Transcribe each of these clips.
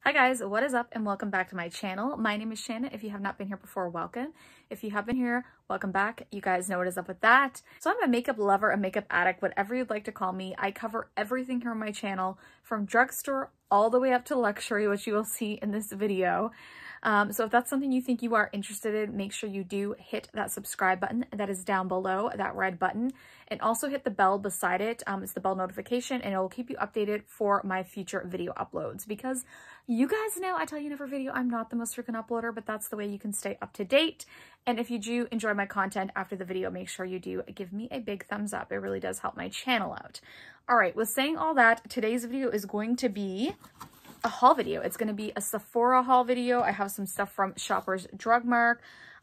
Hi guys, what is up and welcome back to my channel. My name is Shanna. If you have not been here before, welcome. If you have been here, welcome back. You guys know what is up with that. So I'm a makeup lover, a makeup addict, whatever you'd like to call me. I cover everything here on my channel from drugstore all the way up to luxury, which you will see in this video. So if that's something you think you are interested in, make sure you do hit that subscribe button that is down below, that red button, and also hit the bell beside it. It's the bell notification, and it will keep you updated for my future video uploads, because you guys know I tell you in every video I'm not the most frequent uploader, but that's the way you can stay up to date. And if you do enjoy my content after the video, make sure you do give me a big thumbs up. It really does help my channel out. All right, with saying all that, today's video is going to be a haul video. It's going to be a Sephora haul video. I have some stuff from Shoppers Drug Mart.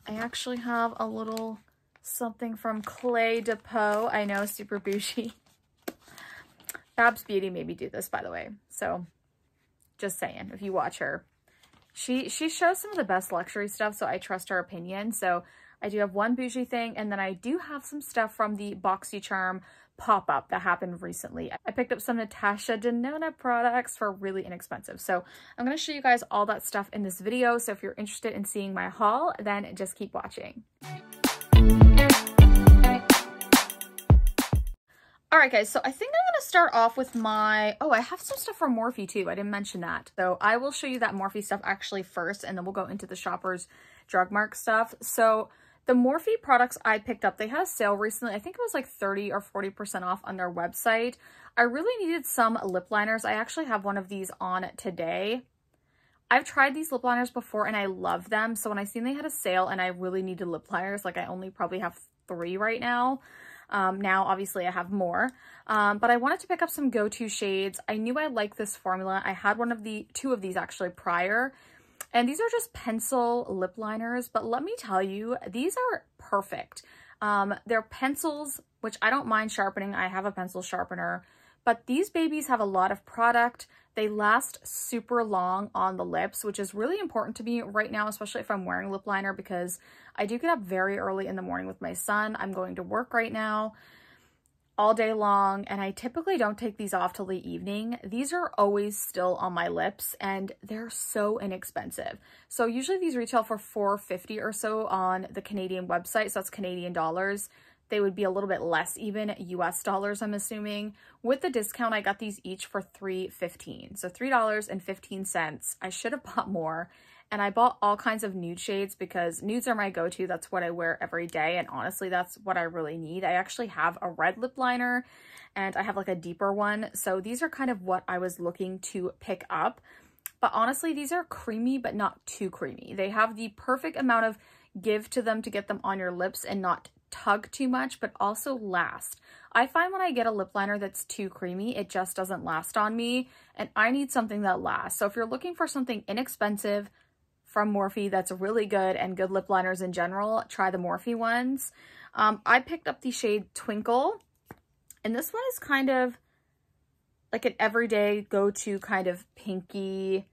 I actually have a little something from Cle De Peau. I know, super bougie. Lys Beauty made me do this, by the way. So just saying, if you watch her, she shows some of the best luxury stuff, so I trust her opinion. So I do have one bougie thing, and then I do have some stuff from the Boxycharm pop-up that happened recently. I picked up some Natasha Nanona products for really inexpensive. So I'm going to show you guys all that stuff in this video. So if you're interested in seeing my haul, then just keep watching. All right, guys, so I think I'm going to start off with my, I have some stuff from Morphe too. I didn't mention that. So I will show you that Morphe stuff actually first, and then we'll go into the Shoppers Drug Mart stuff. So the Morphe products I picked up, they had a sale recently. I think it was like 30 or 40% off on their website. I really needed some lip liners. I actually have one of these on today. I've tried these lip liners before and I love them. So when I seen they had a sale and I really needed lip liners, like I only probably have 3 right now. Now, obviously, I have more, but I wanted to pick up some go-to shades. I knew I liked this formula. I had two of these actually prior. And these are just pencil lip liners, but let me tell you, these are perfect. They're pencils, which I don't mind sharpening. I have a pencil sharpener, but these babies have a lot of product. They last super long on the lips, which is really important to me right now, especially if I'm wearing lip liner, because I do get up very early in the morning with my son. I'm going to work right now all day long, and I typically don't take these off till the evening. These are always still on my lips, and they're so inexpensive. So usually these retail for $4.50 or so on the Canadian website, so that's Canadian dollars. They would be a little bit less even US dollars, I'm assuming. With the discount, I got these each for $3.15, so $3.15. I should have bought more. And I bought all kinds of nude shades because nudes are my go-to. That's what I wear every day. And honestly, that's what I really need. I actually have a red lip liner and I have like a deeper one. So these are kind of what I was looking to pick up. But honestly, these are creamy, but not too creamy. They have the perfect amount of give to them to get them on your lips and not tug too much, but also last. I find when I get a lip liner that's too creamy, it just doesn't last on me. And I need something that lasts. So if you're looking for something inexpensive from Morphe that's really good, and good lip liners in general, try the Morphe ones. I picked up the shade Twinkle, and this one is kind of like an everyday go-to kind of pinky,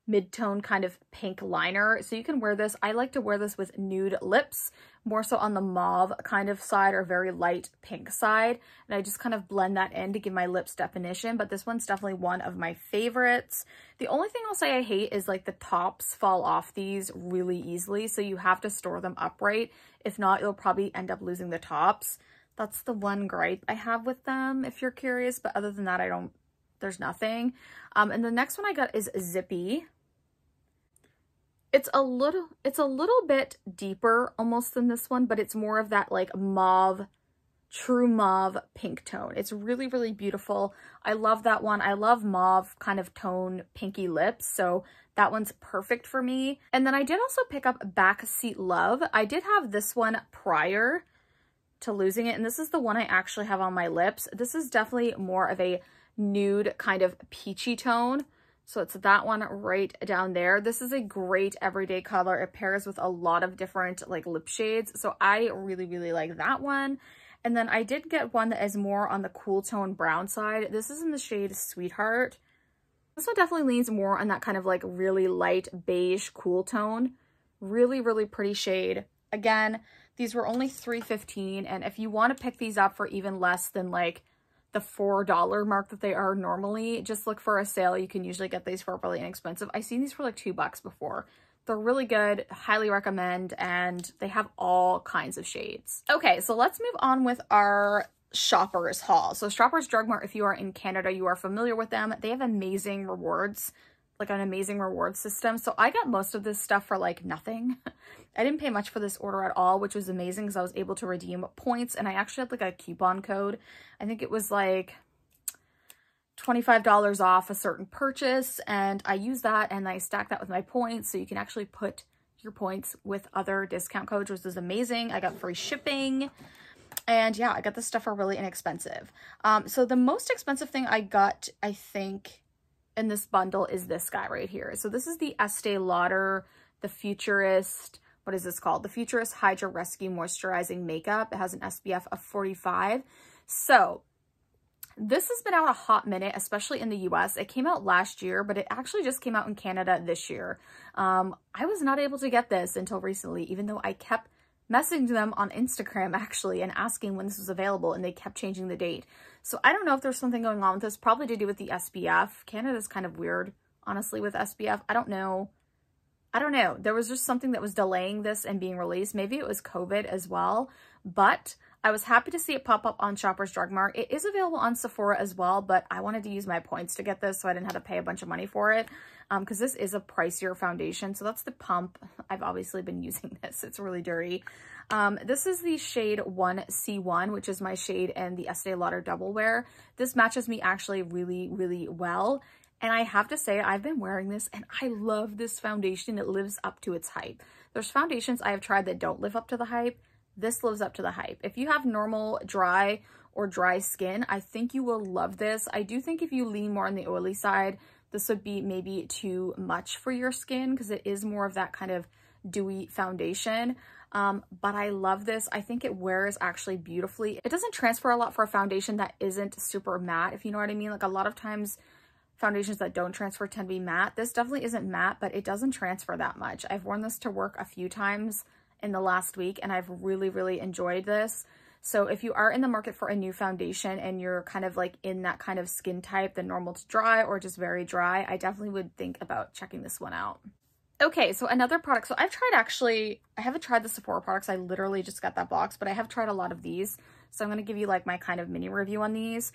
mid-tone kind of pink liner. So you can wear this. I like to wear this with nude lips, more so on the mauve kind of side or very light pink side. And I just kind of blend that in to give my lips definition. But this one's definitely one of my favorites. The only thing I'll say I hate is like the tops fall off these really easily. So you have to store them upright. If not, you'll probably end up losing the tops. That's the one gripe I have with them, if you're curious. But other than that, there's nothing. And the next one I got is Zippy. It's a little bit deeper almost than this one, but it's more of that like mauve, true mauve pink tone. It's really, really beautiful. I love that one. I love mauve kind of tone pinky lips, so that one's perfect for me. And then I did also pick up Backseat Love. I did have this one prior to losing it, and this is the one I actually have on my lips. This is definitely more of a nude kind of peachy tone. So it's that one right down there. This is a great everyday color. It pairs with a lot of different like lip shades. So I really, really like that one. And then I did get one that is more on the cool tone brown side. This is in the shade Sweetheart. This one definitely leans more on that kind of like really light beige cool tone. Really, really pretty shade. Again, these were only $3.15. And if you want to pick these up for even less than like the $4 mark that they are normally. Just look for a sale. You can usually get these for really inexpensive. I've seen these for like $2 before. They're really good, highly recommend, and they have all kinds of shades. Okay, so let's move on with our Shoppers haul. So Shoppers Drug Mart, if you are in Canada, you are familiar with them. They have amazing rewards, like an amazing reward system. So I got most of this stuff for like nothing. I didn't pay much for this order at all, which was amazing because I was able to redeem points, and I actually had like a coupon code. I think it was like $25 off a certain purchase, and I used that and I stacked that with my points, so you can actually put your points with other discount codes, which is amazing. I got free shipping, and yeah, I got this stuff for really inexpensive. So the most expensive thing I got, I think, in this bundle is this guy right here. So this is the Estee Lauder, the Futurist, what is this called? The Futurist Hydra Rescue Moisturizing Makeup. It has an SPF of 45. So this has been out a hot minute, especially in the US. It came out last year, but it actually just came out in Canada this year. I was not able to get this until recently, even though I kept messaging them on Instagram actually and asking when this was available, and they kept changing the date. So I don't know if there's something going on with this, probably to do with the SPF. Canada's kind of weird, honestly, with SPF. I don't know. There was just something that was delaying this and being released. Maybe it was COVID as well, but I was happy to see it pop up on Shoppers Drug Mart. It is available on Sephora as well, but I wanted to use my points to get this, so I didn't have to pay a bunch of money for it, because this is a pricier foundation. So that's the pump. I've obviously been using this. It's really dirty. This is the shade 1C1, which is my shade in the Estee Lauder Double Wear. This matches me actually really, really well. And I have to say, I've been wearing this and I love this foundation. It lives up to its hype. There's foundations I have tried that don't live up to the hype. This lives up to the hype. If you have normal dry or dry skin, I think you will love this. I do think if you lean more on the oily side, this would be maybe too much for your skin because it is more of that kind of dewy foundation. But I love this. I think it wears actually beautifully. It doesn't transfer a lot for a foundation that isn't super matte, if you know what I mean. Like a lot of times foundations that don't transfer tend to be matte. This definitely isn't matte, but it doesn't transfer that much. I've worn this to work a few times in the last week, and I've really, really enjoyed this. So if you are in the market for a new foundation and you're kind of like in that kind of skin type, the normal to dry or just very dry, I definitely would think about checking this one out. Okay, so another product. So I've tried I haven't tried the Sephora products. I literally just got that box, but I have tried a lot of these. So I'm going to give you like my kind of mini review on these.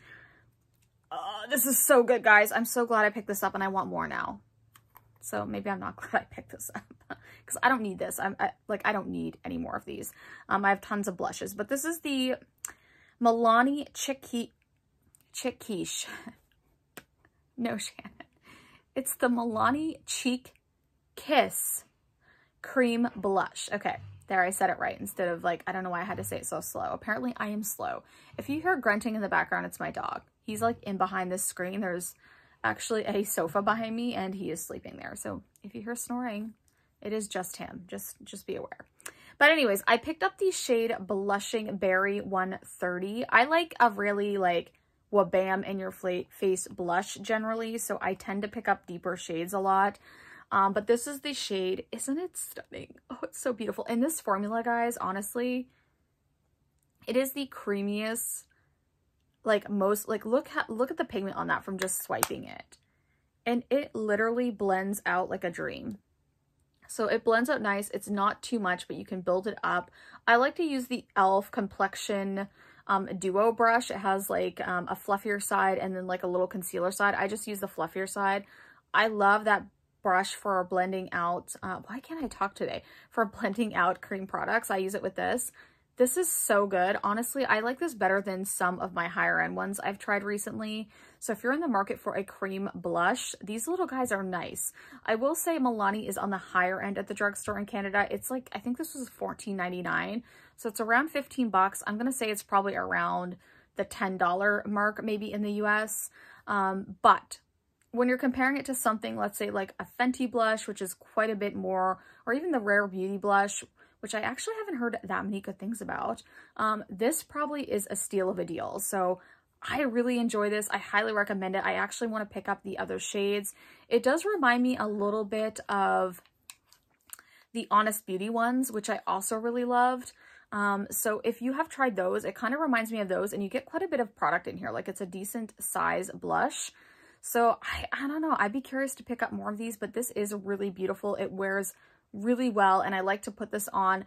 This is so good, guys. I'm so glad I picked this up and I want more now. So maybe I'm not glad I picked this up because I don't need this. I don't need any more of these. I have tons of blushes, but this is the Milani Chic Quiche. No, Shannon. It's the Milani Cheek Kiss Cream Blush. Okay, there, I said it right instead of like, I don't know why I had to say it so slow. Apparently I am slow. If you hear grunting in the background, it's my dog. He's like in behind this screen. There's actually a sofa behind me and he is sleeping there. So if you hear snoring, it is just him. Just be aware. But anyways, I picked up the shade Blushing Berry 130. I like a really like wabam in your face blush generally. So I tend to pick up deeper shades a lot. But this is the shade. Isn't it stunning? Oh, it's so beautiful. And this formula, guys, honestly, it is the creamiest, like most, like look at the pigment on that from just swiping it. And it literally blends out like a dream. So it blends out nice. It's not too much, but you can build it up. I like to use the e.l.f. Complexion Duo brush. It has like a fluffier side and then like a little concealer side. I just use the fluffier side. I love that brush for blending out, why can't I talk today? For blending out cream products. I use it with this. This is so good. Honestly, I like this better than some of my higher end ones I've tried recently. So if you're in the market for a cream blush, these little guys are nice. I will say Milani is on the higher end at the drugstore in Canada. It's like, I think this was $14.99. So it's around 15 bucks. I'm going to say it's probably around the $10 mark, maybe in the US. But when you're comparing it to something, let's say like a Fenty blush, which is quite a bit more, or even the Rare Beauty blush, which I actually haven't heard that many good things about, this probably is a steal of a deal. So I really enjoy this. I highly recommend it. I actually want to pick up the other shades. It does remind me a little bit of the Honest Beauty ones, which I also really loved. So if you have tried those, it kind of reminds me of those, and you get quite a bit of product in here. Like, it's a decent size blush. So I don't know, I'd be curious to pick up more of these, but this is really beautiful. It wears really well, and I like to put this on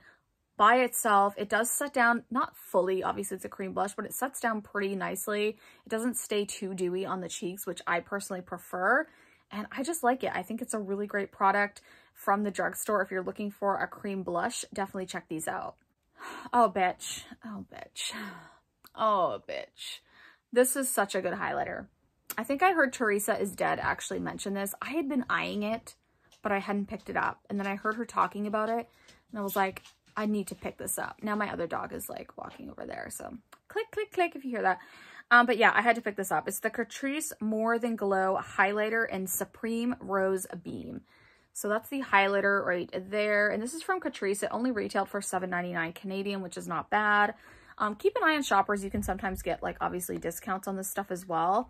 by itself. It does set down, not fully, obviously it's a cream blush, but it sets down pretty nicely. It doesn't stay too dewy on the cheeks, which I personally prefer, and I just like it. I think it's a really great product from the drugstore. If you're looking for a cream blush, definitely check these out. Oh, bitch. Oh, bitch. Oh, bitch. This is such a good highlighter. I think I heard Teresa is Dead actually mention this. I had been eyeing it, but I hadn't picked it up. And then I heard her talking about it, and I was like, I need to pick this up. Now my other dog is like walking over there, so click, click, click if you hear that. But yeah, I had to pick this up. It's the Catrice More Than Glow Highlighter in Supreme Rose Beam. So that's the highlighter right there. And this is from Catrice. It only retailed for $7.99 Canadian, which is not bad. Keep an eye on Shoppers. You can sometimes get, like, obviously discounts on this stuff as well.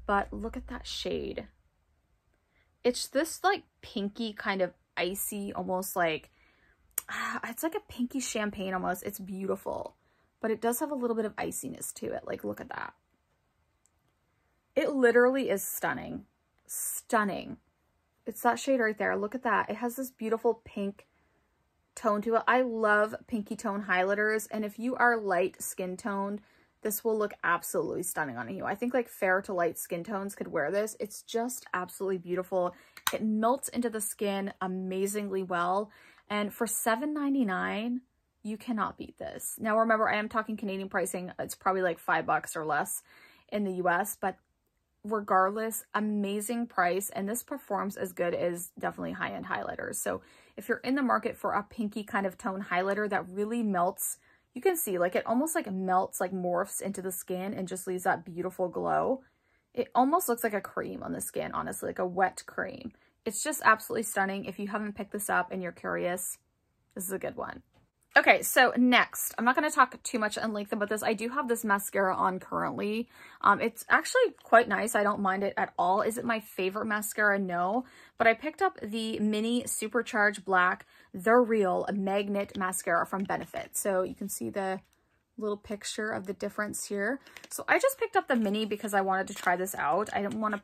But look at that shade. It's this, like, pinky kind of icy, almost like, it's like a pinky champagne almost. It's beautiful. But it does have a little bit of iciness to it. Like, look at that. It literally is stunning. Stunning. It's that shade right there. Look at that. It has this beautiful pink tone to it. I love pinky tone highlighters. And if you are light skin toned, this will look absolutely stunning on you. I think like fair to light skin tones could wear this. It's just absolutely beautiful. It melts into the skin amazingly well. And for $7.99, you cannot beat this. Now remember, I am talking Canadian pricing. It's probably like $5 or less in the US, but regardless, amazing price, and this performs as good as definitely high-end highlighters. So if you're in the market for a pinky kind of tone highlighter that really melts, you can see like it almost like melts, like morphs into the skin and just leaves that beautiful glow. It almost looks like a cream on the skin, honestly, like a wet cream. It's just absolutely stunning. If you haven't picked this up and you're curious, this is a good one. Okay, so next, I'm not going to talk too much in length about this. I do have this mascara on currently. It's actually quite nice. I don't mind it at all. Is it my favorite mascara? No. But I picked up the Mini Supercharged Black The Real Magnet Mascara from Benefit. So you can see the little picture of the difference here. So I just picked up the mini because I wanted to try this out. I didn't want to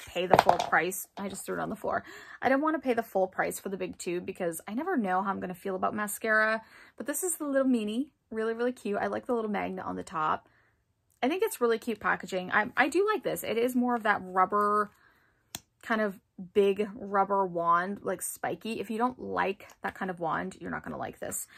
pay the full price. I just threw it on the floor. I didn't want to pay the full price for the big tube because I never know how I'm going to feel about mascara. But this is the little mini. Really, really cute. I like the little magnet on the top. I think it's really cute packaging. I do like this. It is more of that rubber, kind of big rubber wand, like spiky. If you don't like that kind of wand, you're not going to like this.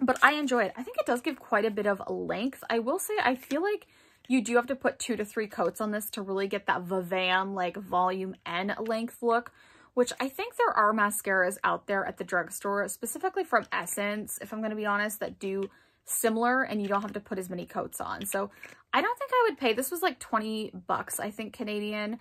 But I enjoy it. I think it does give quite a bit of length. I will say, I feel like you do have to put 2 to 3 coats on this to really get that Vivam, like volume N length look, which I think there are mascaras out there at the drugstore, specifically from Essence, if I'm going to be honest, that do similar and you don't have to put as many coats on. So I don't think I would pay, this was like 20 bucks, I think Canadian,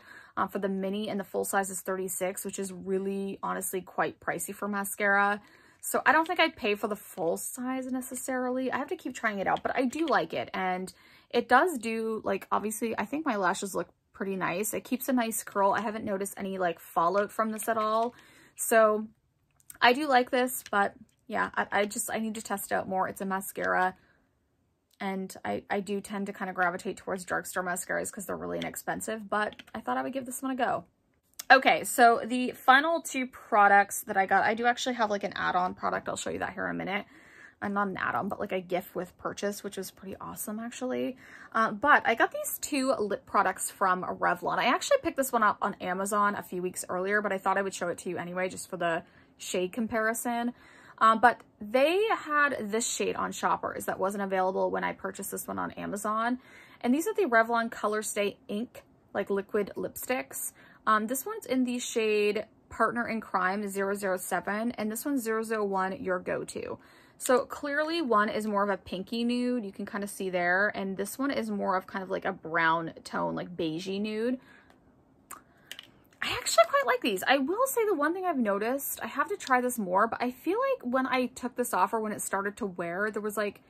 for the mini, and the full size is 36, which is really honestly quite pricey for mascara. So I don't think I'd pay for the full size necessarily. I have to keep trying it out, but I do like it. And it does do, like, obviously, I think my lashes look pretty nice. It keeps a nice curl. I haven't noticed any, like, fallout from this at all. So I do like this, but yeah, I need to test it out more. It's a mascara. And I do tend to kind of gravitate towards drugstore mascaras because they're really inexpensive, but I thought I would give this one a go. Okay, so the final 2 products that I got, I do actually have like an add-on product. I'll show you that here in a minute. Not an add-on, but like a gift with purchase, which was pretty awesome actually. But I got these 2 lip products from Revlon. I actually picked this one up on Amazon a few weeks earlier, but I thought I would show it to you anyway, just for the shade comparison. But they had this shade on Shoppers that wasn't available when I purchased this one on Amazon. And these are the Revlon Colorstay Ink, like liquid lipsticks. This one's in the shade Partner in Crime 007, and this one's 001 Your Go-To. So clearly one is more of a pinky nude, you can kind of see there, and this one is more of kind of like a brown tone, like beigey nude. I actually quite like these. I will say the one thing I've noticed, I have to try this more, but I feel like when I took this off or when it started to wear, there was like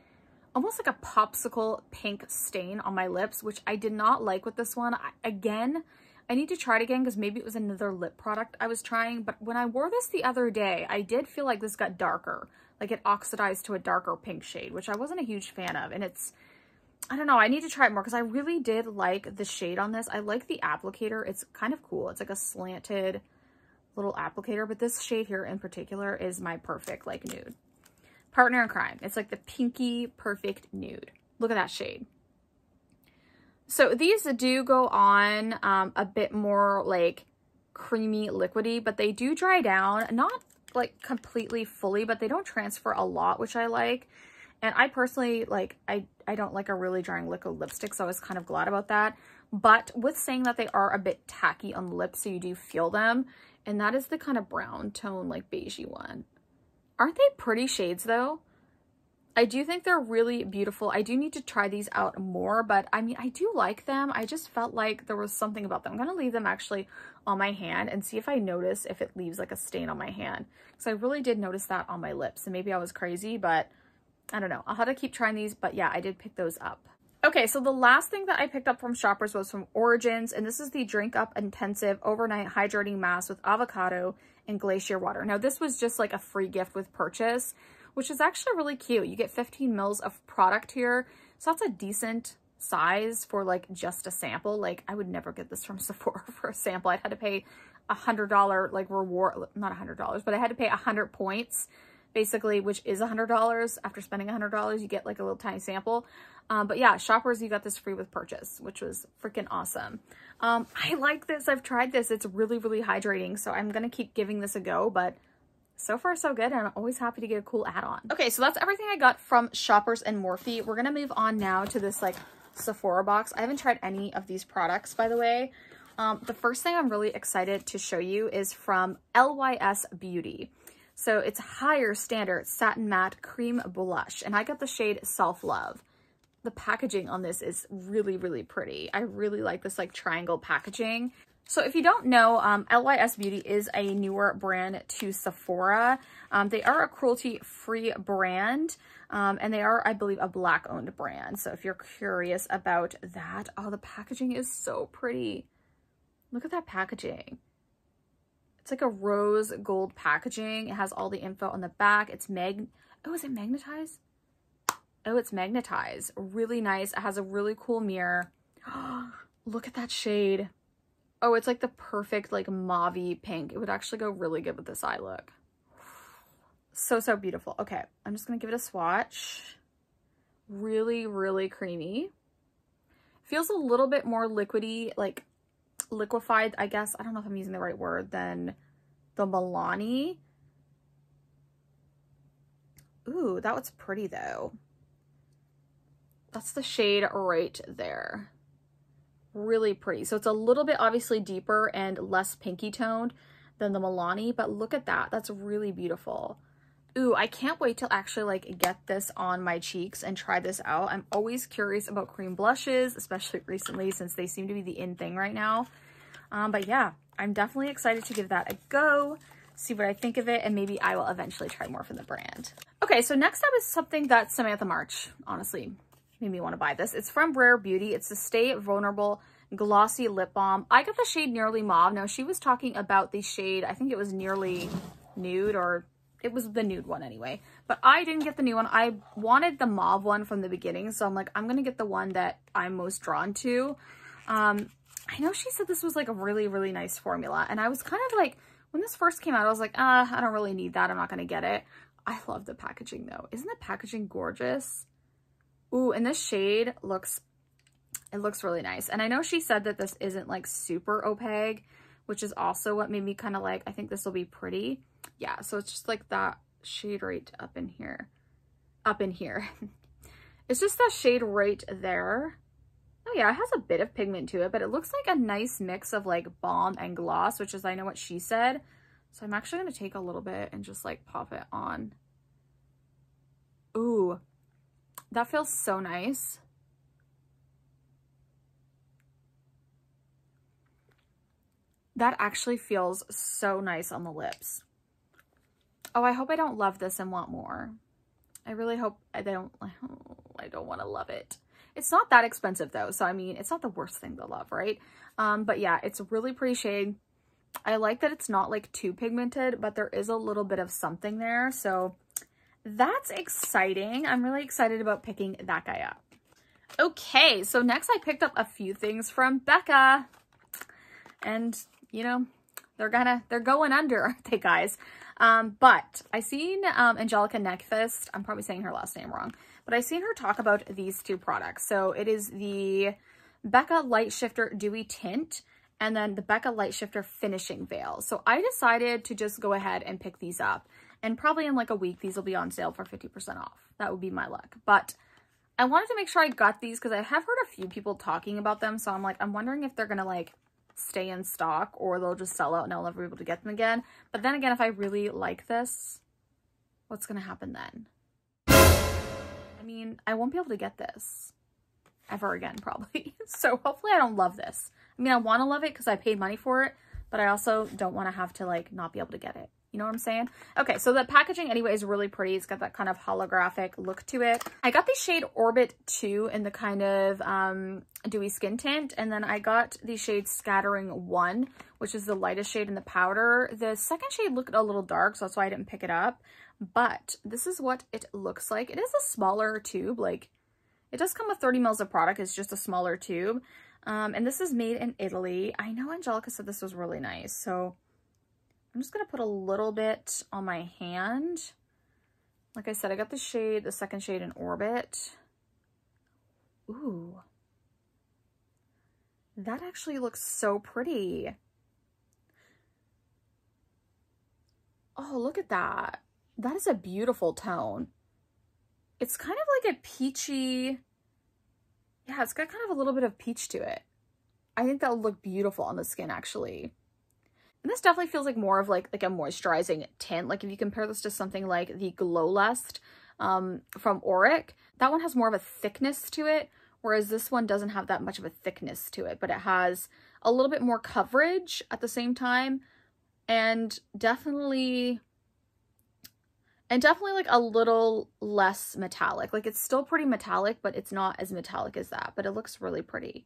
almost like a popsicle pink stain on my lips, which I did not like with this one. I I need to try it again because maybe it was another lip product I was trying. But when I wore this the other day, I did feel like this got darker. Like it oxidized to a darker pink shade, which I wasn't a huge fan of. And it's, I don't know, I need to try it more because I really did like the shade on this. I like the applicator. It's kind of cool. It's like a slanted little applicator, but this shade here in particular is my perfect like nude. Partner in Crime. It's like the pinky perfect nude. Look at that shade. So these do go on a bit more like creamy liquidy, but they do dry down, not like completely fully, but they don't transfer a lot, which I like. And I personally like, I don't like a really drying liquid lipstick, so I was kind of glad about that. But with saying that, they are a bit tacky on the lips, so you do feel them. And that is the kind of brown tone, like beigey one. Aren't they pretty shades though? I do think they're really beautiful. I do need to try these out more, but I mean, I do like them. I just felt like there was something about them. I'm going to leave them actually on my hand and see if I notice if it leaves like a stain on my hand. Because I really did notice that on my lips, and maybe I was crazy, but I don't know. I'll have to keep trying these, but yeah, I did pick those up. Okay, so the last thing that I picked up from Shoppers was from Origins, and this is the Drink Up Intensive Overnight Hydrating Mask with avocado and glacier water. Now, this was just like a free gift with purchase, which is actually really cute. You get 15 mils of product here, so that's a decent size for like just a sample. Like, I would never get this from Sephora for a sample. I'd had to pay $100 like reward, not $100, but I had to pay 100 points basically, which is $100. After spending $100, you get like a little tiny sample. But yeah, Shoppers, you got this free with purchase, which was freaking awesome. I like this. I've tried this. It's really, really hydrating, so I'm going to keep giving this a go, but so far so good, and I'm always happy to get a cool add-on. Okay, so that's everything I got from Shoppers and Morphe. We're going to move on now to this like Sephora box. I haven't tried any of these products, by the way. The first thing I'm really excited to show you is from Lys Beauty. So it's Higher Standard Satin Matte Cream Blush, and I got the shade Self Love. The packaging on this is really, really pretty. I really like this like triangle packaging. So if you don't know, Lys Beauty is a newer brand to Sephora. They are a cruelty-free brand, and they are, I believe, a Black-owned brand. So if you're curious about that, oh, the packaging is so pretty. Look at that packaging. It's like a rose gold packaging. It has all the info on the back. It's oh, is it magnetized? Oh, it's magnetized. Really nice. It has a really cool mirror. Look at that shade. Oh, it's like the perfect like mauve-y pink. It would actually go really good with this eye look. So, so beautiful. Okay, I'm just going to give it a swatch. Really, really creamy. Feels a little bit more liquidy, like liquefied, I guess. I don't know if I'm using the right word, than the Milani. Ooh, that was pretty though. That's the shade right there. Really pretty. So it's a little bit obviously deeper and less pinky toned than the Milani, but look at that. That's really beautiful. Ooh, I can't wait to actually like get this on my cheeks and try this out. I'm always curious about cream blushes, especially recently since they seem to be the in thing right now. But yeah, I'm definitely excited to give that a go, see what I think of it, and maybe I will eventually try more from the brand. Okay, so next up is something that Samantha March honestly made me want to buy this. It's from Rare Beauty. It's the Stay Vulnerable Glossy Lip Balm. I got the shade Nearly Mauve. Now, she was talking about the shade, I think it was Nearly Nude, or it was the nude one anyway. But I didn't get the new one. I wanted the mauve one from the beginning, so I'm like, I'm going to get the one that I'm most drawn to. I know she said this was like a really, really nice formula, and I was kind of like, when this first came out, I was like, I don't really need that. I'm not going to get it. I love the packaging though. Isn't the packaging gorgeous? Ooh, and this shade looks really nice. And I know she said that this isn't like super opaque, which is also what made me kind of like, I think this will be pretty. Yeah, so it's just like that shade right up in here. It's just that shade right there. Oh yeah, it has a bit of pigment to it, but it looks like a nice mix of like balm and gloss, which is, I know what she said. So I'm actually going to take a little bit and just like pop it on. Ooh, that feels so nice. That actually feels so nice on the lips. Oh, I hope I don't love this and want more. I really hope I don't want to love it. It's not that expensive though. So, I mean, it's not the worst thing to love, right? But yeah, it's a really pretty shade. I like that it's not like too pigmented, but there is a little bit of something there. So that's exciting. I'm really excited about picking that guy up. Okay, so next I picked up a few things from Becca. And, you know, they're going under, aren't they, guys? But I seen Angelica Neckfist, I'm probably saying her last name wrong, but I seen her talk about these two products. So it is the Becca Light Shifter Dewy Tint and then the Becca Light Shifter Finishing Veil. So I decided to just go ahead and pick these up. And probably in like a week, these will be on sale for 50% off. That would be my luck. But I wanted to make sure I got these because I have heard a few people talking about them. So I'm like, I'm wondering if they're going to like stay in stock or they'll just sell out and I'll never be able to get them again. But then again, if I really like this, what's going to happen then? I mean, I won't be able to get this ever again, probably. So hopefully I don't love this. I mean, I want to love it because I paid money for it, but I also don't want to have to like not be able to get it. You know what I'm saying? Okay, so the packaging anyway is really pretty. It's got that kind of holographic look to it. I got the shade Orbit 2 in the kind of dewy skin tint. And then I got the shade Scattering 1, which is the lightest shade in the powder. The second shade looked a little dark, so that's why I didn't pick it up. But this is what it looks like. It is a smaller tube. Like, it does come with 30 mils of product. It's just a smaller tube. And this is made in Italy. I know Angelica said this was really nice, so I'm just going to put a little bit on my hand. Like I said, I got the shade, the second shade in Orbit. Ooh. That actually looks so pretty. Oh, look at that. That is a beautiful tone. It's kind of like a peachy, yeah, it's got kind of a little bit of peach to it. I think that would look beautiful on the skin, actually. And this definitely feels like more of like a moisturizing tint. Like if you compare this to something like the Glow Lust from Auric, that one has more of a thickness to it, whereas this one doesn't have that much of a thickness to it, but it has a little bit more coverage at the same time, and definitely like a little less metallic. Like it's still pretty metallic, but it's not as metallic as that, but it looks really pretty.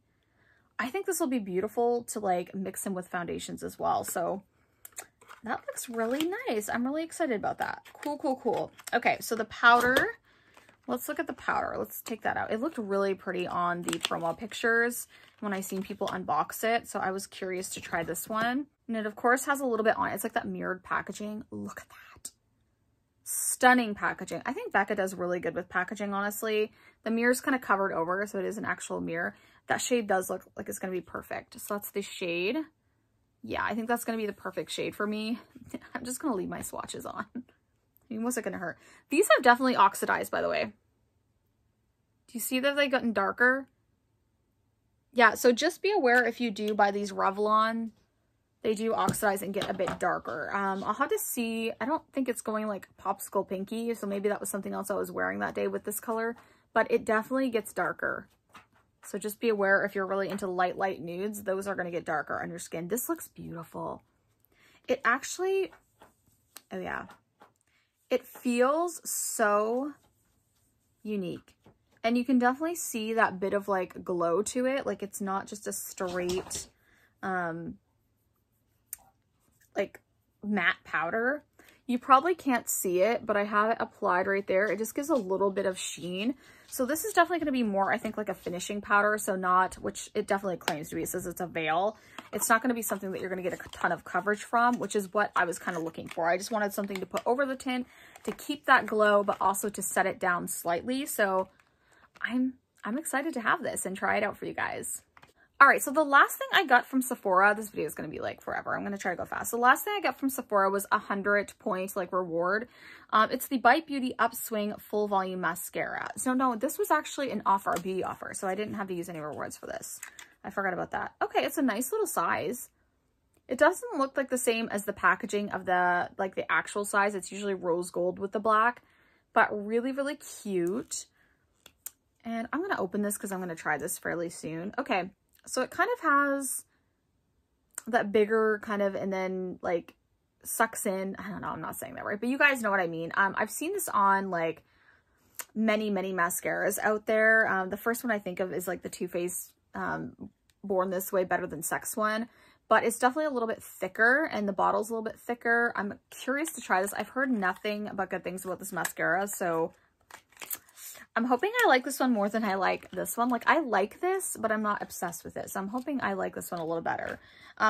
I think this will be beautiful to like mix in with foundations as well. So that looks really nice. I'm really excited about that. Cool, cool, cool. Okay, so the powder, let's look at the powder. Let's take that out. It looked really pretty on the promo pictures when I seen people unbox it. So I was curious to try this one. And it of course has a little bit on it. It's like that mirrored packaging. Look at that. Stunning packaging. I think Becca does really good with packaging, honestly. The mirror's kind of covered over, so it is an actual mirror. That shade does look like it's going to be perfect. So that's the shade. Yeah, I think that's going to be the perfect shade for me. I'm just going to leave my swatches on. I mean, what's it going to hurt? These have definitely oxidized, by the way. Do you see that they've gotten darker? Yeah, so just be aware if you do buy these Revlon, they do oxidize and get a bit darker. I'll have to see. I don't think it's going like popsicle pinky, so maybe that was something else I was wearing that day with this color, but it definitely gets darker. So just be aware if you're really into light nudes, those are going to get darker on your skin. This looks beautiful. It actually, oh yeah, it feels so unique. And you can definitely see that bit of like glow to it. Like it's not just a straight, like matte powder. You probably can't see it, but I have it applied right there. It just gives a little bit of sheen. So this is definitely going to be more, I think, like a finishing powder. So not, which it definitely claims to be. It says it's a veil. It's not going to be something that you're going to get a ton of coverage from, which is what I was kind of looking for. I just wanted something to put over the tint to keep that glow, but also to set it down slightly. So I'm excited to have this and try it out for you guys. All right, so the last thing I got from Sephora, this video is going to be like forever. I'm going to try to go fast. The last thing I got from Sephora was 100 points like reward. It's the Bite Beauty Upswing Full Volume Mascara. So no, this was actually an offer, a beauty offer. So I didn't have to use any rewards for this. I forgot about that. Okay, it's a nice little size. It doesn't look like the same as the packaging of the, like the actual size. It's usually rose gold with the black, but really, really cute. And I'm going to open this because I'm going to try this fairly soon. Okay. So it kind of has that bigger kind of, and then like sucks in. I don't know, I'm not saying that right, but you guys know what I mean. I've seen this on like many mascaras out there. The first one I think of is like the Too Faced Born This Way Better Than Sex one, but it's definitely a little bit thicker and the bottle's a little bit thicker. I'm curious to try this. I've heard nothing but good things about this mascara, so I'm hoping I like this one more than I like this one. Like, I like this, but I'm not obsessed with it. So I'm hoping I like this one a little better.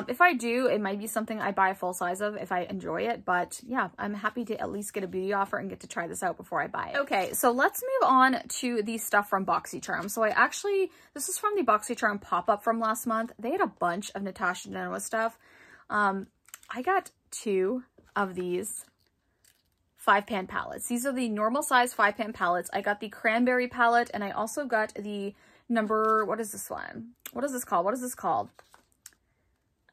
If I do, it might be something I buy a full size of if I enjoy it. But yeah, I'm happy to at least get a beauty offer and get to try this out before I buy it. Okay, so let's move on to the stuff from Boxycharm. So this is from the Boxycharm pop-up from last month. They had a bunch of Natasha Denona stuff. I got 2 of these 5-pan palettes. These are the normal size 5-pan palettes. I got the Cranberry Palette, and I also got the number, what is this one? What is this called? What is this called?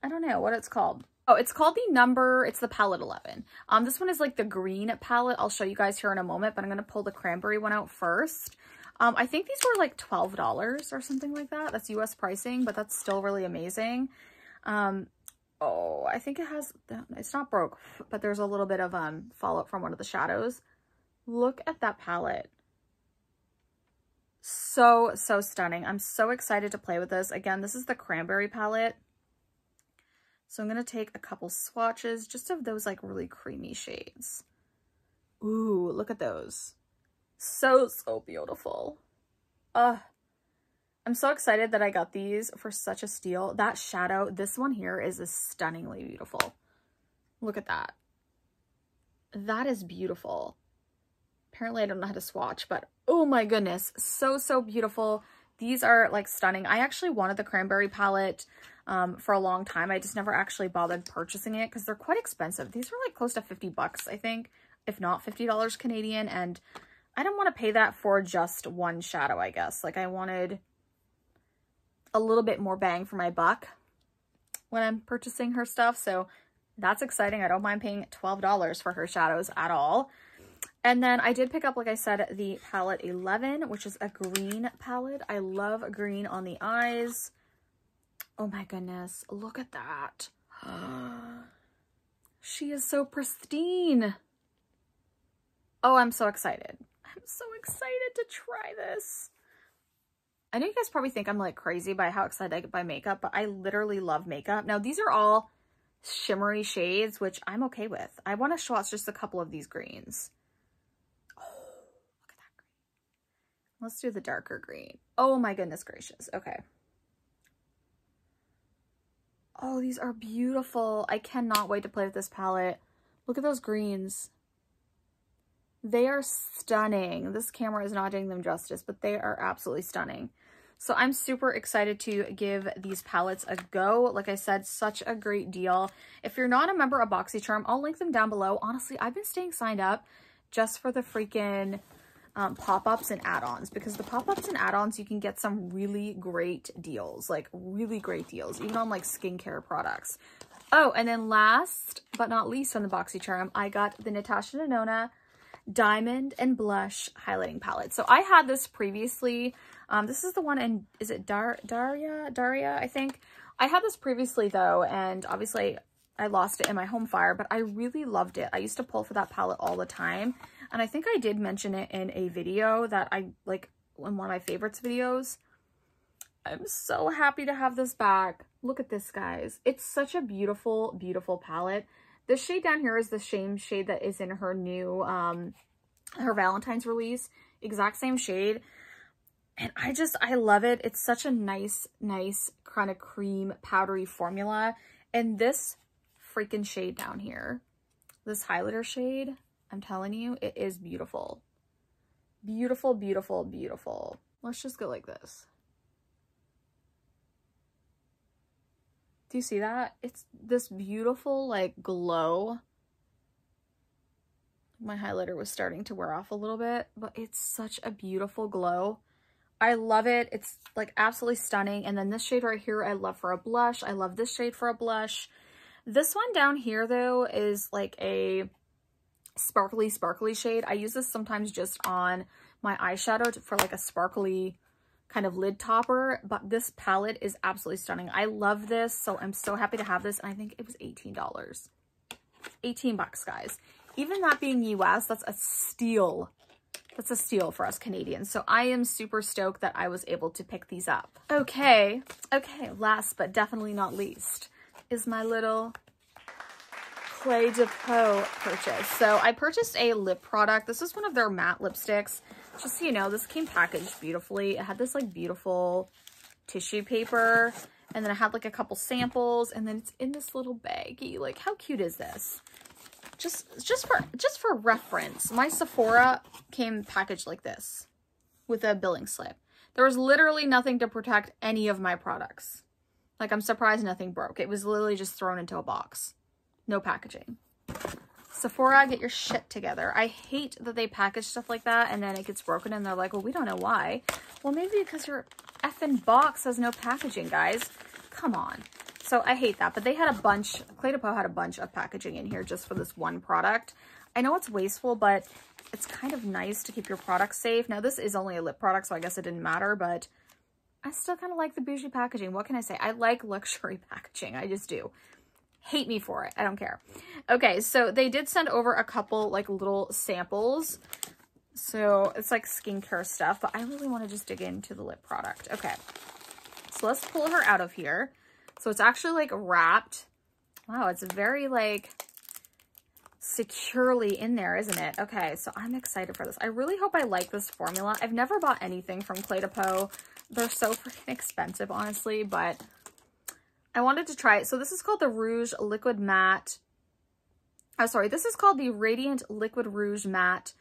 I don't know what it's called. Oh, it's called it's the palette 11. This one is like the green palette. I'll show you guys here in a moment, but I'm going to pull the cranberry one out first. I think these were like $12 or something like that. That's US pricing, but that's still really amazing. Oh, I think it's not broke, but there's a little bit of fallout from one of the shadows. Look at that palette. So stunning. I'm so excited to play with this. Again, this is the Cranberry palette. So I'm going to take a couple swatches just of those like really creamy shades. Ooh, look at those. So beautiful. I'm so excited that I got these for such a steal. That shadow, this one here is stunningly beautiful. Look at that. That is beautiful. Apparently I don't know how to swatch, but oh my goodness, so beautiful. These are like stunning. I actually wanted the Cranberry palette for a long time. I just never actually bothered purchasing it because they're quite expensive. These were like close to 50 bucks, I think, if not $50 Canadian. And I don't want to pay that for just one shadow, I guess. Like, I wanted a little bit more bang for my buck when I'm purchasing her stuff. So that's exciting. I don't mind paying $12 for her shadows at all. And then I did pick up, like I said, the palette 11, which is a green palette. I love green on the eyes. Oh my goodness. Look at that. She is so pristine. Oh, I'm so excited. I'm so excited to try this. I know you guys probably think I'm like crazy by how excited I get by makeup, but I literally love makeup. Now, these are all shimmery shades, which I'm okay with. I want to swatch just a couple of these greens. Oh, look at that green. Let's do the darker green. Oh my goodness gracious. Okay. Oh, these are beautiful. I cannot wait to play with this palette. Look at those greens. They are stunning. This camera is not doing them justice, but they are absolutely stunning. So I'm super excited to give these palettes a go. Like I said, such a great deal. If you're not a member of Boxycharm, I'll link them down below. Honestly, I've been staying signed up just for the freaking pop-ups and add-ons, because the pop-ups and add-ons, you can get some really great deals, like really great deals, even on like skincare products. Oh, and then last but not least from the Boxycharm, I got the Natasha Denona Diamond and Blush Highlighting Palette. So I had this previously. This is the one in, is it Daria, I think. I had this previously though, and obviously I lost it in my home fire, but I really loved it. I used to pull for that palette all the time. And I think I did mention it in a video that I like, in one of my favorites videos. I'm so happy to have this back. Look at this, guys. It's such a beautiful, beautiful palette. This shade down here is the same shade that is in her new, her Valentine's release. Exact same shade. And I love it. It's such a nice kind of cream powdery formula. And this freaking shade down here, this highlighter shade, I'm telling you, it is beautiful. Beautiful, beautiful, beautiful. Let's just go like this. Do you see that? It's this beautiful like glow. My highlighter was starting to wear off a little bit, but it's such a beautiful glow. I love it. It's like absolutely stunning. And then this shade right here, I love for a blush. I love this shade for a blush. This one down here though is like a sparkly shade. I use this sometimes just on my eyeshadow for like a sparkly kind of lid topper, but this palette is absolutely stunning. I love this, so I'm so happy to have this, and I think it was $18. 18 bucks, guys. Even that being US, that's a steal That's a steal for us Canadians. So I am super stoked that I was able to pick these up. Okay, last but definitely not least is my little Cle De Peau purchase. So I purchased a lip product. This is one of their matte lipsticks. Just so you know, this came packaged beautifully. It had this like beautiful tissue paper, and then I had like a couple samples, and then it's in this little baggie. Like, how cute is this? Just for reference, my Sephora came packaged like this with a billing slip. There was literally nothing to protect any of my products. Like, I'm surprised nothing broke. It was literally just thrown into a box. No packaging. Sephora, get your shit together. I hate that they package stuff like that and then it gets broken and they're like, well, we don't know why. Well, maybe because your effing box has no packaging, guys. Come on. So I hate that, but they had a bunch, Cle De Peau had a bunch of packaging in here just for this one product. I know it's wasteful, but it's kind of nice to keep your products safe. Now, this is only a lip product, so I guess it didn't matter, but I still kind of like the bougie packaging. What can I say? I like luxury packaging. I just do. Hate me for it. I don't care. Okay, so they did send over a couple like little samples. So it's like skincare stuff, but I really want to just dig into the lip product. Okay, so let's pull her out of here. So it's actually like wrapped. Wow, it's very like securely in there, isn't it? Okay, so I'm excited for this. I really hope I like this formula. I've never bought anything from Cle De Peau. They're so freaking expensive, honestly, but I wanted to try it. So this is called the Rouge Liquid Matte. Oh, sorry. This is called the Radiant Liquid Rouge Matte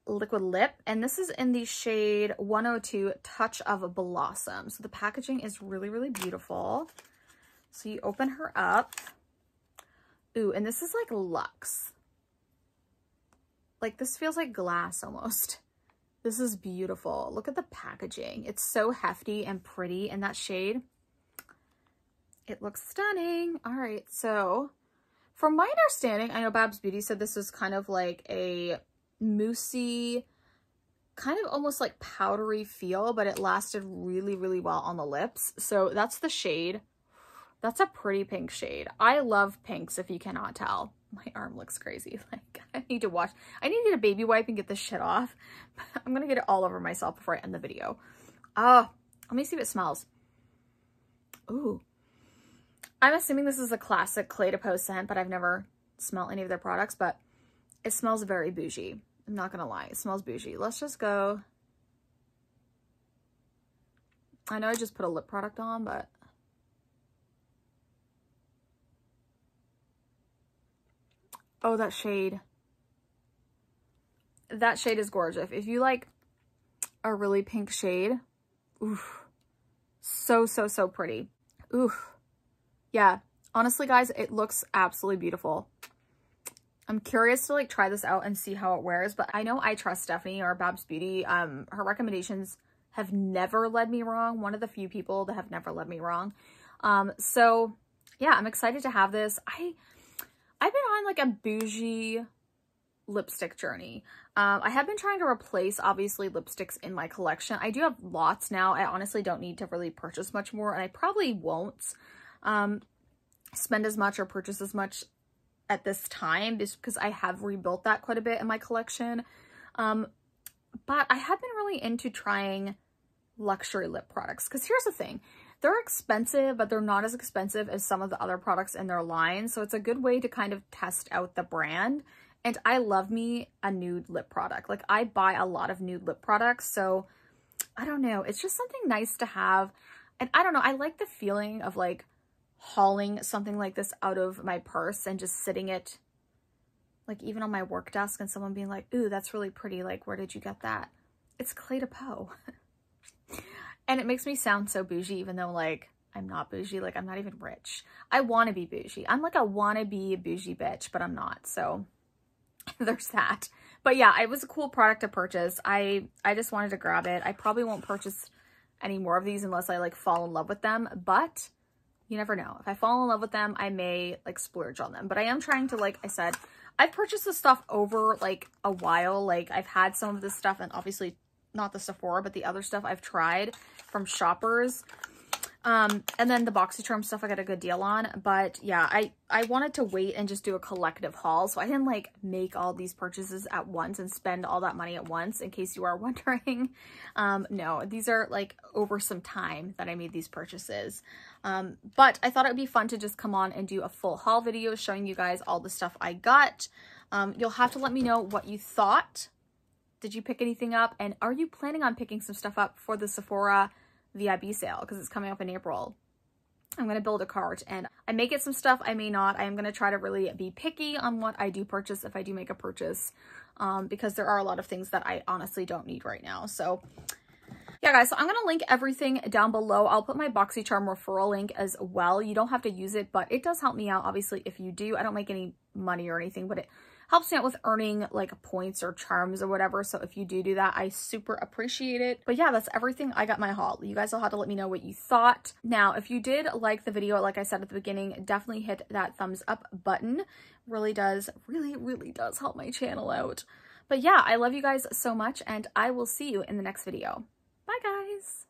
Liquid Lip. And this is in the shade 102 Touch of Blossom. So the packaging is really, really beautiful. So you open her up. Ooh, and this is like luxe. Like, this feels like glass almost. This is beautiful. Look at the packaging. It's so hefty and pretty in that shade. It looks stunning. All right, so from my understanding, I know Babs Beauty said this is kind of like a moussey, kind of almost like powdery feel, but it lasted really, really well on the lips. So that's the shade. That's a pretty pink shade. I love pinks, if you cannot tell. My arm looks crazy. Like, I need to wash. I need to get a baby wipe and get this shit off. I'm going to get it all over myself before I end the video. Oh, let me see if it smells. Ooh. I'm assuming this is a classic Cle De Peau scent, but I've never smelled any of their products, but it smells very bougie. I'm not going to lie. It smells bougie. Let's just go. I know I just put a lip product on, but oh, that shade. That shade is gorgeous. If you like a really pink shade, oof, so, so, so pretty. Oof. Yeah, honestly, guys, it looks absolutely beautiful. I'm curious to like try this out and see how it wears, but I know I trust Stephanie or Babs Beauty. Her recommendations have never led me wrong. One of the few people that have never led me wrong. So yeah, I'm excited to have this. I've been on like a bougie lipstick journey. I have been trying to replace obviously lipsticks in my collection. I do have lots now. I honestly don't need to really purchase much more, and I probably won't spend as much or purchase as much at this time, just because I have rebuilt that quite a bit in my collection. But I have been really into trying luxury lip products, because here's the thing. They're expensive, but they're not as expensive as some of the other products in their line. So it's a good way to kind of test out the brand. And I love me a nude lip product. Like, I buy a lot of nude lip products. So I don't know. It's just something nice to have. And I don't know. I like the feeling of like hauling something like this out of my purse and just sitting it like even on my work desk and someone being like, ooh, that's really pretty. Like, where did you get that? It's Cle De Peau. And it makes me sound so bougie, even though like I'm not bougie. Like, I'm not even rich. I want to be bougie. I'm like a wannabe bougie bitch, but I'm not. So there's that. But yeah, it was a cool product to purchase. I just wanted to grab it. I probably won't purchase any more of these unless I like fall in love with them, but you never know. If I fall in love with them, I may like splurge on them. But I am trying to, like I said, I've purchased this stuff over like a while. Like, I've had some of this stuff, and obviously not the Sephora, but the other stuff I've tried from Shoppers. And then the Boxycharm stuff I got a good deal on. But yeah, I wanted to wait and just do a collective haul. So I didn't like make all these purchases at once and spend all that money at once, in case you are wondering. No, these are like over some time that I made these purchases. But I thought it would be fun to just come on and do a full haul video showing you guys all the stuff I got. You'll have to let me know what you thought. Did you pick anything up? And are you planning on picking some stuff up for the Sephora VIB sale, because it's coming up in April? I'm going to build a cart, and I may get some stuff, I may not. I am going to try to really be picky on what I do purchase if I do make a purchase, because there are a lot of things that I honestly don't need right now. So yeah, guys, so I'm going to link everything down below. I'll put my Boxycharm referral link as well. You don't have to use it, but it does help me out, obviously, if you do. I don't make any money or anything, but it helps me out with earning like points or charms or whatever. So if you do that, I super appreciate it. But yeah, that's everything I got my haul. You guys will have to let me know what you thought. Now, if you did like the video, like I said at the beginning, definitely hit that thumbs up button. Really does help my channel out. But yeah, I love you guys so much, and I will see you in the next video. Bye, guys.